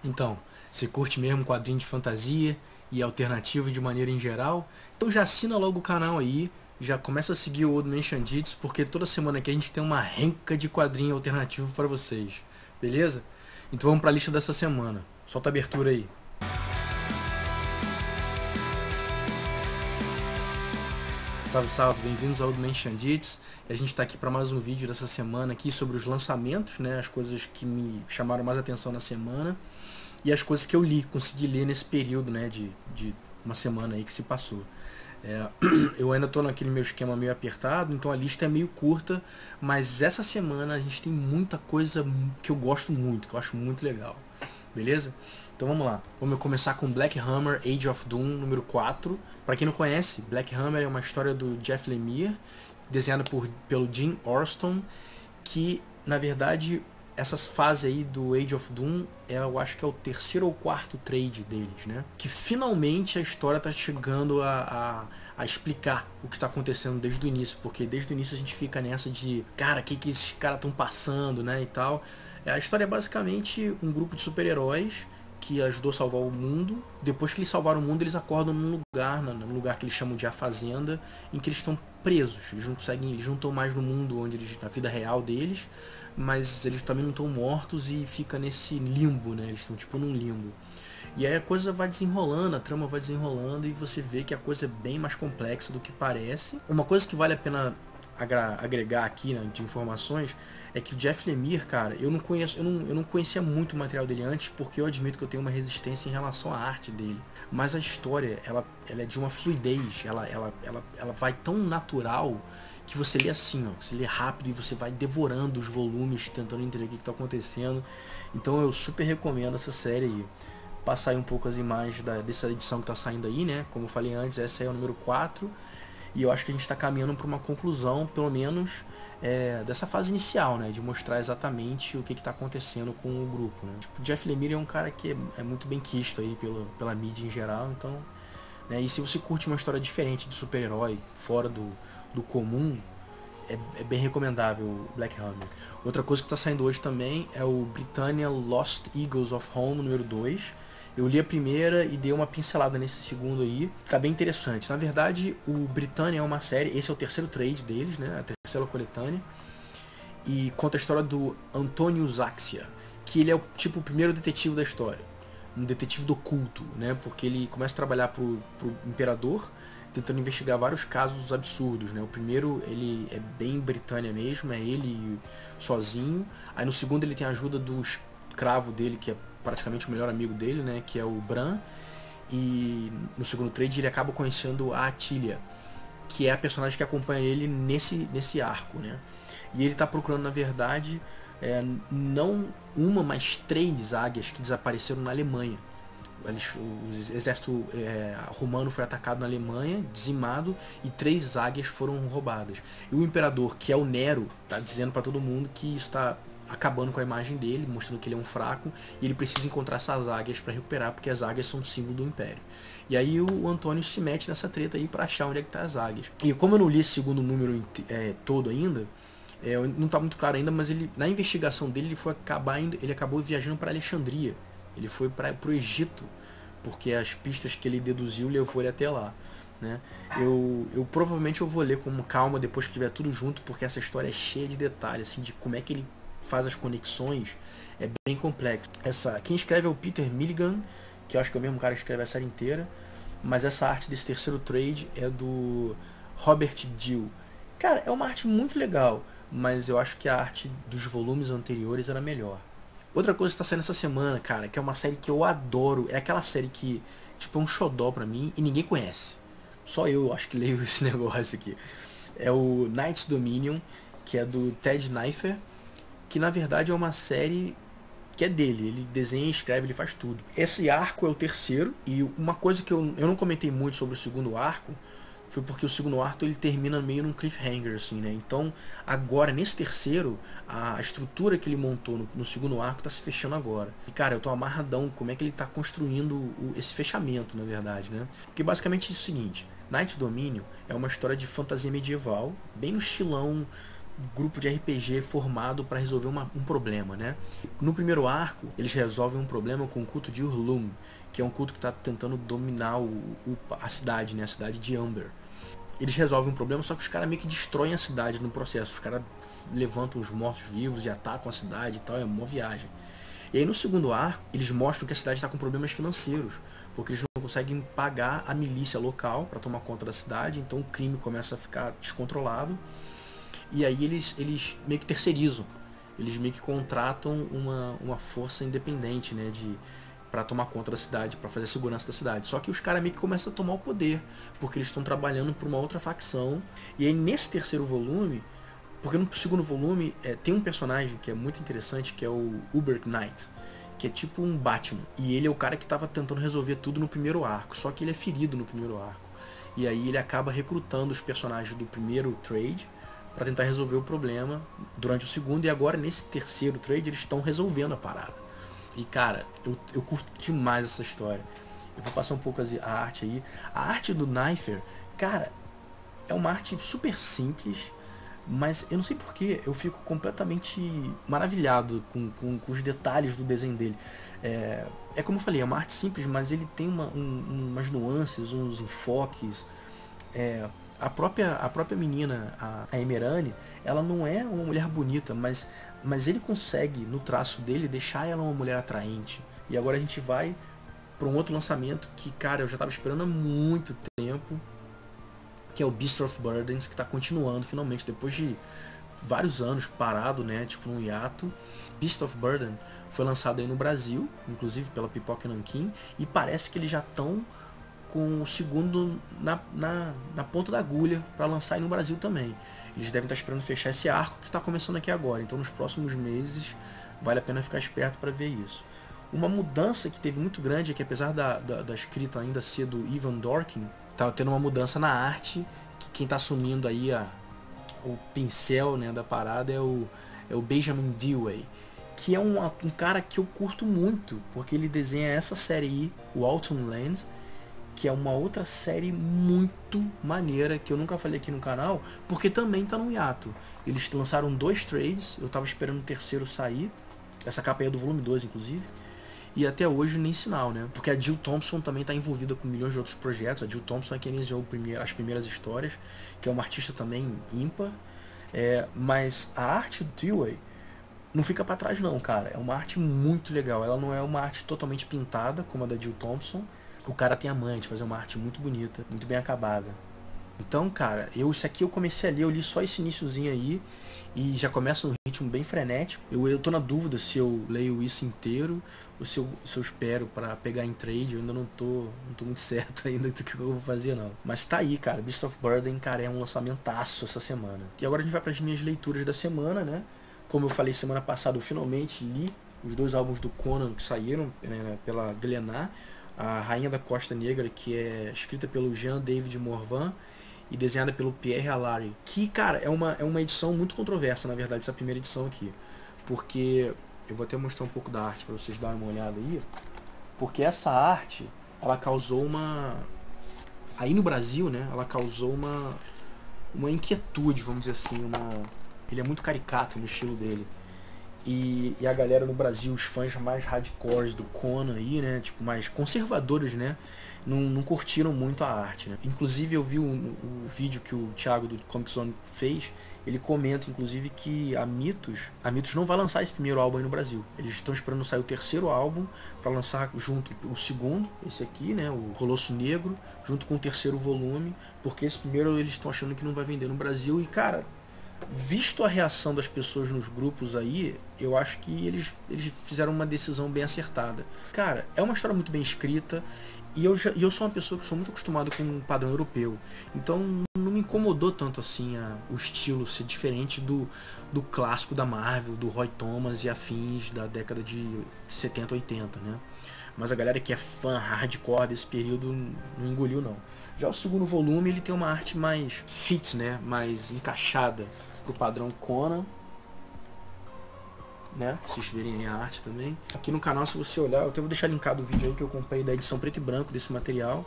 Então, você curte mesmo quadrinho de fantasia e alternativo de maneira em geral? Então já assina logo o canal aí, já começa a seguir o Old Man Shandits, porque toda semana aqui a gente tem uma renca de quadrinho alternativo para vocês, beleza? Então vamos para a lista dessa semana. Solta a abertura aí. Salve, salve, bem-vindos ao Old Man Shandits. A gente está aqui para mais um vídeo dessa semana aqui sobre os lançamentos, né, as coisas que me chamaram mais atenção na semana e as coisas que eu consegui ler nesse período, né, de uma semana aí que se passou. Eu ainda estou naquele meu esquema meio apertado, então a lista é meio curta, mas essa semana a gente tem muita coisa que eu gosto muito, que eu acho muito legal. Beleza? Então vamos lá. Vamos começar com Black Hammer, Age of Doom, número 4. Para quem não conhece, Black Hammer é uma história do Jeff Lemire, desenhada pelo Jim Orston, que, na verdade, essa fase aí do Age of Doom, eu acho que é o terceiro ou quarto trade deles, né? Que finalmente a história tá chegando a explicar o que tá acontecendo desde o início, porque desde o início a gente fica nessa de, cara, o que esses caras estão passando, né, e tal. A história é basicamente um grupo de super-heróis que ajudou a salvar o mundo. Depois que eles salvaram o mundo, eles acordam num lugar que eles chamam de A Fazenda, em que eles estão presos. Eles não estão mais no mundo onde na vida real deles, mas eles também não estão mortos e fica nesse limbo, né? Eles estão tipo num limbo. E aí a coisa vai desenrolando, a trama vai desenrolando e você vê que a coisa é bem mais complexa do que parece. Uma coisa que vale a pena agregar aqui, né, de informações, é que o Jeff Lemire, cara, eu não conhecia muito o material dele antes, porque eu admito que eu tenho uma resistência em relação à arte dele, mas a história, ela é de uma fluidez, ela vai tão natural que você lê assim, ó, você lê rápido e você vai devorando os volumes, tentando entender o que está acontecendo. Então eu super recomendo essa série aí. Passar aí um pouco as imagens dessa edição que está saindo aí, né, como eu falei antes, essa aí é o número 4. E eu acho que a gente está caminhando para uma conclusão, pelo menos, dessa fase inicial, né? De mostrar exatamente o que está acontecendo com o grupo, né? Tipo, o Jeff Lemire é um cara que é muito bem quisto aí pela mídia em geral, então... Né? E se você curte uma história diferente de super-herói, fora do comum, é bem recomendável o Black Hammer. Outra coisa que está saindo hoje também é o Britannia Lost Eagles of Home, número 2. Eu li a primeira e dei uma pincelada nesse segundo aí. Tá bem interessante. Na verdade, o Britannia é uma série, esse é o terceiro trade deles, né? A terceira coletânea. E conta a história do Antônio Zaxia, que ele é o primeiro detetive da história. Um detetive do culto, né? Porque ele começa a trabalhar pro imperador, tentando investigar vários casos absurdos, né? O primeiro, ele é bem Britannia mesmo, é ele sozinho. Aí no segundo ele tem a ajuda do escravo dele, que é praticamente o melhor amigo dele, né, que é o Bran. E no segundo trade ele acaba conhecendo a Atília, que é a personagem que acompanha ele nesse arco, né? E ele está procurando, na verdade, não uma, mas 3 águias que desapareceram na Alemanha. O exército romano foi atacado na Alemanha, dizimado, e 3 águias foram roubadas. E o imperador, que é o Nero, está dizendo para todo mundo que isso está acabando com a imagem dele, mostrando que ele é um fraco, e ele precisa encontrar essas águias para recuperar, porque as águias são símbolo do Império. E aí o Antônio se mete nessa treta aí para achar onde é que tá as águias. E como eu não li esse segundo número todo ainda, não tá muito claro ainda, mas ele, na investigação dele, ele acabou viajando para Alexandria. Ele foi pro Egito, porque as pistas que ele deduziu levou ele até lá, né? Eu provavelmente eu vou ler com calma depois que tiver tudo junto, porque essa história é cheia de detalhes, assim, de como é que ele faz as conexões, é bem complexo. Quem escreve é o Peter Milligan, que eu acho que é o mesmo cara que escreve a série inteira, mas essa arte desse terceiro trade é do Robert Dill. Cara, é uma arte muito legal, mas eu acho que a arte dos volumes anteriores era melhor. Outra coisa que tá saindo essa semana, cara, que é uma série que eu adoro, é aquela série que, tipo, é um xodó pra mim e ninguém conhece. Só eu acho que leio esse negócio aqui. É o Knight's Dominion, que é do Ted Naifer, que na verdade é uma série que é dele, ele desenha, escreve, ele faz tudo. Esse arco é o terceiro, e uma coisa que eu não comentei muito sobre o segundo arco foi porque o segundo arco ele termina meio num cliffhanger, assim, né? Então agora, nesse terceiro, a estrutura que ele montou no segundo arco tá se fechando agora. E cara, eu tô amarradão como é que ele tá construindo esse fechamento, na verdade, né? Porque basicamente é o seguinte: Knight's Dominion é uma história de fantasia medieval, bem no estilão grupo de RPG formado para resolver um problema, né? No primeiro arco, eles resolvem um problema com o culto de Urlum, que é um culto que está tentando dominar a cidade, né? A cidade de Amber. Eles resolvem um problema, só que os caras meio que destroem a cidade no processo. Os caras levantam os mortos-vivos e atacam a cidade e tal, é uma viagem. E aí no segundo arco, eles mostram que a cidade está com problemas financeiros, porque eles não conseguem pagar a milícia local para tomar conta da cidade, então o crime começa a ficar descontrolado. E aí eles meio que terceirizam, eles meio que contratam uma força independente, né, para tomar conta da cidade, para fazer a segurança da cidade. Só que os caras meio que começam a tomar o poder, porque eles estão trabalhando por uma outra facção. E aí nesse terceiro volume, porque no segundo volume tem um personagem que é muito interessante, que é o Uber Knight, que é tipo um Batman. E ele é o cara que estava tentando resolver tudo no primeiro arco, só que ele é ferido no primeiro arco. E aí ele acaba recrutando os personagens do primeiro trade para tentar resolver o problema durante o segundo, e agora nesse terceiro trade eles estão resolvendo a parada. E cara, eu curto demais essa história. Eu vou passar um pouco a arte aí. A arte do Naifer, cara, é uma arte super simples, mas eu não sei porquê, eu fico completamente maravilhado com os detalhes do desenho dele. É como eu falei, é uma arte simples, mas ele tem umas nuances, uns enfoques. A própria menina, a Emerane, ela não é uma mulher bonita, mas ele consegue, no traço dele, deixar ela uma mulher atraente. E agora a gente vai para um outro lançamento que, cara, eu já estava esperando há muito tempo, que é o Beast of Burdens, que está continuando finalmente, depois de vários anos parado, né, tipo num hiato. Beast of Burden foi lançado aí no Brasil, inclusive pela Pipoca Nanquim, e parece que eles já estão com o segundo na ponta da agulha para lançar aí no Brasil também. Eles devem estar esperando fechar esse arco que está começando aqui agora, então nos próximos meses vale a pena ficar esperto para ver isso. Uma mudança que teve muito grande é que, apesar da escrita ainda ser do Ivan Dorkin, tá tendo uma mudança na arte, que quem está assumindo aí o pincel, né, da parada é o Benjamin Dewey, que é um cara que eu curto muito, porque ele desenha essa série aí, o Autumn Land, que é uma outra série muito maneira, que eu nunca falei aqui no canal, porque também tá no hiato. Eles lançaram 2 trades, eu tava esperando o terceiro sair, essa capa aí é do volume 2, inclusive, e até hoje nem sinal, né? Porque a Jill Thompson também está envolvida com milhões de outros projetos. A Jill Thompson é quem iniciou as primeiras histórias, que é uma artista também ímpar. Mas a arte do Dewey não fica para trás não, cara. É uma arte muito legal. Ela não é uma arte totalmente pintada, como a da Jill Thompson. O cara tem a manha de fazer uma arte muito bonita, muito bem acabada. Então, cara, isso aqui eu comecei a ler, eu li só esse iniciozinho aí, e já começa um ritmo bem frenético. Eu tô na dúvida se eu leio isso inteiro ou se eu espero para pegar em trade. Eu ainda não tô muito certo ainda do que eu vou fazer, não. Mas tá aí, cara. Beast of Burden, cara, é um lançamentaço essa semana. E agora a gente vai para as minhas leituras da semana, né? Como eu falei semana passada, eu finalmente li os 2 álbuns do Conan que saíram, né, pela Glenar. A Rainha da Costa Negra, que é escrita pelo Jean-David Morvan e desenhada pelo Pierre Allary, que, cara, é uma edição muito controversa, na verdade, essa primeira edição aqui, porque eu vou até mostrar um pouco da arte para vocês darem uma olhada aí, porque essa arte, ela causou aí no Brasil, né, ela causou uma inquietude, vamos dizer assim, ele é muito caricato no estilo dele. E a galera no Brasil, os fãs mais hardcores do Conan aí, né, tipo, mais conservadores, né, não curtiram muito a arte, né. Inclusive eu vi o vídeo que o Thiago do Comic Zone fez, ele comenta inclusive que a Mitos não vai lançar esse primeiro álbum aí no Brasil. Eles estão esperando sair o terceiro álbum para lançar junto o segundo, esse aqui, né, o Colosso Negro, junto com o terceiro volume, porque esse primeiro eles estão achando que não vai vender no Brasil. E, cara, visto a reação das pessoas nos grupos aí, eu acho que eles fizeram uma decisão bem acertada. Cara, é uma história muito bem escrita, e eu sou uma pessoa que sou muito acostumado com o padrão europeu, então não me incomodou tanto assim o estilo ser diferente do clássico da Marvel, do Roy Thomas e afins da década de 70, 80, né? Mas a galera que é fã hardcore desse período não engoliu, não. Já o segundo volume, ele tem uma arte mais fit, né, mais encaixada pro padrão Conan, né, pra vocês verem a arte também. Aqui no canal, se você olhar, eu até vou deixar linkado o vídeo aí que eu comprei da edição preto e branco desse material.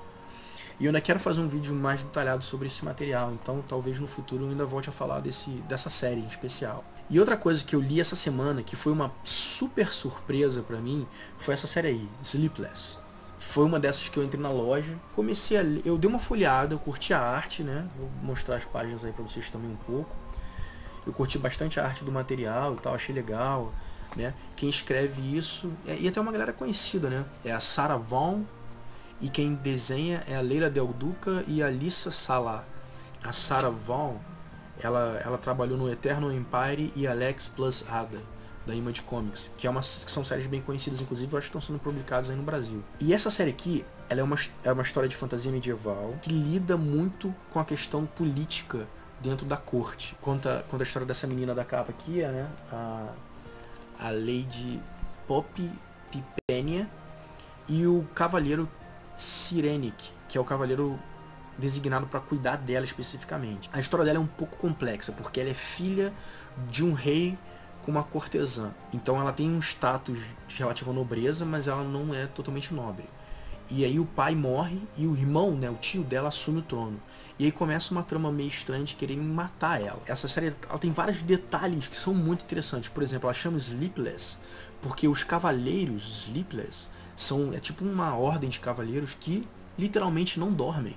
E eu ainda quero fazer um vídeo mais detalhado sobre esse material, então talvez no futuro eu ainda volte a falar dessa série em especial. E outra coisa que eu li essa semana, que foi uma super surpresa pra mim, foi essa série aí, Sleepless. Foi uma dessas que eu entrei na loja, comecei a ler, eu dei uma folheada, eu curti a arte, né? Vou mostrar as páginas aí pra vocês também um pouco. Eu curti bastante a arte do material e tal, achei legal, né? Quem escreve isso, e até uma galera conhecida, né? É a Sarah Vaughan, e quem desenha é a Leila Del Duca e a Lisa Salah. A Sarah Vaughan, ela trabalhou no Eternal Empire e Alex Plus Ada, da Image Comics, que são séries bem conhecidas, inclusive eu acho que estão sendo publicadas aí no Brasil. E essa série aqui, ela é uma história de fantasia medieval que lida muito com a questão política dentro da corte. Conta a história dessa menina da capa aqui, né? A Lady Poppy Pipenia e o Cavaleiro Sirenic, que é o cavaleiro designado para cuidar dela especificamente. A história dela é um pouco complexa, porque ela é filha de um rei com uma cortesã. Então ela tem um status de relativa nobreza, mas ela não é totalmente nobre. E aí o pai morre e o irmão, né, o tio dela, assume o trono. E aí começa uma trama meio estranha de querer matar ela. Essa série ela tem vários detalhes que são muito interessantes. Por exemplo, ela chama Sleepless porque os cavaleiros Sleepless é tipo uma ordem de cavaleiros que literalmente não dormem.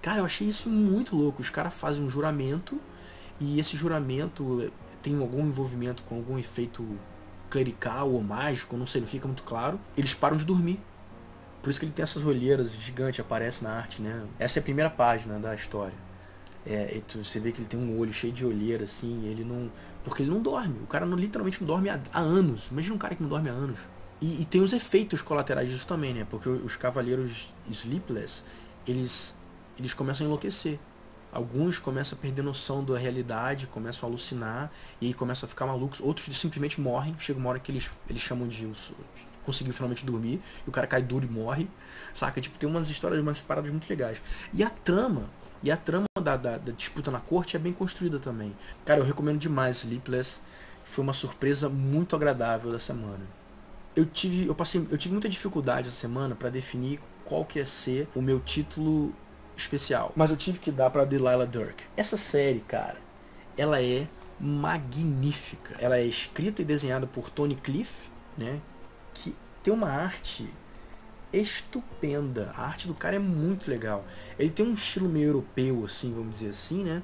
Cara, eu achei isso muito louco. Os caras fazem um juramento e esse juramento tem algum envolvimento com algum efeito clerical ou mágico, não sei, não fica muito claro. Eles param de dormir. Por isso que ele tem essas olheiras gigantes, aparece na arte, né? Essa é a primeira página da história. Você vê que ele tem um olho cheio de olheira, assim, porque ele não dorme. O cara literalmente não dorme há anos. Imagina um cara que não dorme há anos. E tem os efeitos colaterais disso também, né? Porque os cavaleiros Sleepless, eles começam a enlouquecer. Alguns começam a perder noção da realidade, começam a alucinar, e aí começam a ficar malucos. Outros simplesmente morrem. Chega uma hora que eles chamam de conseguiu finalmente dormir, e o cara cai duro e morre, saca? Tipo, tem umas histórias, umas paradas muito legais. E a trama da disputa na corte é bem construída também. Cara, eu recomendo demais Sleepless. Foi uma surpresa muito agradável da semana. Eu tive muita dificuldade essa semana para definir qual que ia ser o meu título especial. Mas eu tive que dar para Delilah Dirk. Essa série, cara, ela é magnífica. Ela é escrita e desenhada por Tony Cliff, né? Que tem uma arte estupenda. A arte do cara é muito legal. Ele tem um estilo meio europeu, assim, vamos dizer assim, né?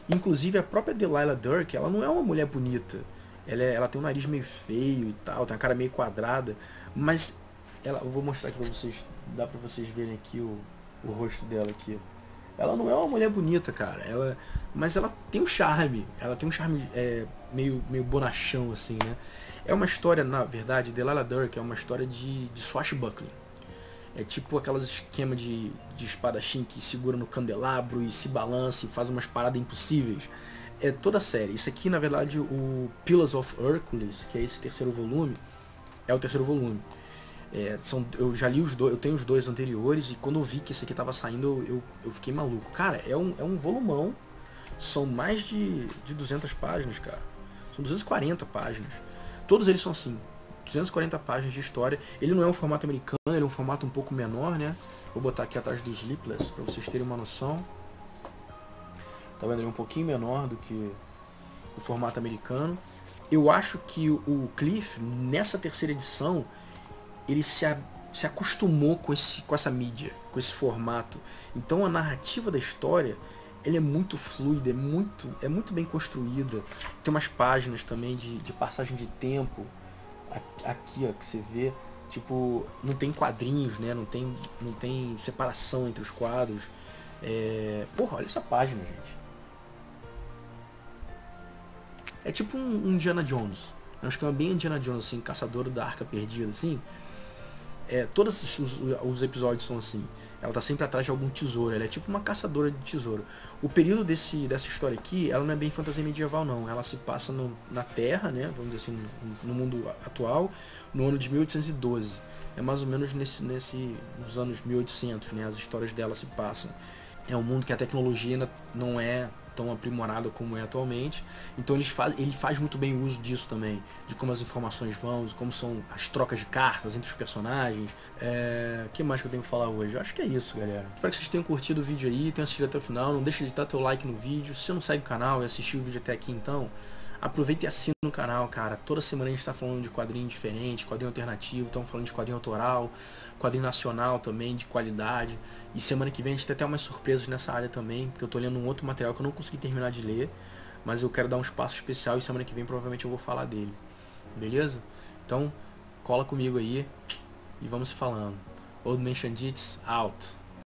Inclusive a própria Delilah Dirk, ela não é uma mulher bonita. Ela tem um nariz meio feio e tal, tem uma cara meio quadrada, mas eu vou mostrar aqui pra vocês, dá pra vocês verem aqui o rosto dela aqui. Ela não é uma mulher bonita, cara. Mas ela tem um charme. Ela tem um charme meio bonachão, assim, né? É uma história, na verdade, Delilah Dirk é uma história de swashbuckling. É tipo aquelas esquema de espadachim que segura no candelabro e se balança e faz umas paradas impossíveis. É toda a série. Isso aqui, na verdade, o Pillars of Hercules, que é esse terceiro volume, é o terceiro volume. Eu já li os dois, eu tenho os dois anteriores, e quando eu vi que esse aqui tava saindo, eu fiquei maluco. Cara, é um volumão, são mais de 200 páginas, cara. São 240 páginas. Todos eles são assim, 240 páginas de história. Ele não é um formato americano, ele é um formato um pouco menor, né? Vou botar aqui atrás do Sleepless, pra vocês terem uma noção. Tá vendo? Ele é um pouquinho menor do que o formato americano. Eu acho que o Cliff, nessa terceira edição, ele se acostumou com essa mídia, com esse formato. Então a narrativa da história, ele é muito fluida, é muito bem construída. Tem umas páginas também de passagem de tempo. Aqui, ó, que você vê, tipo, não tem quadrinhos, né? Não tem separação entre os quadros. Porra, olha essa página, gente. É tipo um Indiana Jones. É um esquema bem Indiana Jones, assim, caçador da arca perdida, assim. Todos os episódios são assim. Ela tá sempre atrás de algum tesouro. Ela é tipo uma caçadora de tesouro. O período dessa história aqui, ela não é bem fantasia medieval, não. Ela se passa na Terra, né? Vamos dizer assim, no mundo atual, no ano de 1812. É mais ou menos nos anos 1800, né? As histórias dela se passam. É um mundo que a tecnologia ainda não é tão aprimorada como é atualmente. Então ele faz muito bem uso disso também, de como as informações vão, de como são as trocas de cartas entre os personagens. O que mais que eu tenho que falar hoje? Eu acho que é isso, galera. Espero que vocês tenham curtido o vídeo aí, tenham assistido até o final. Não deixe de dar teu like no vídeo. Se você não segue o canal e assistiu o vídeo até aqui, então aproveita e assina o canal, cara. Toda semana a gente tá falando de quadrinho diferente, quadrinho alternativo, estamos falando de quadrinho autoral, quadrinho nacional também, de qualidade. E semana que vem a gente tem até umas surpresas nessa área também, porque eu tô lendo um outro material que eu não consegui terminar de ler, mas eu quero dar um espaço especial e semana que vem provavelmente eu vou falar dele. Beleza? Então, cola comigo aí e vamos falando. Old Man Xandits, out.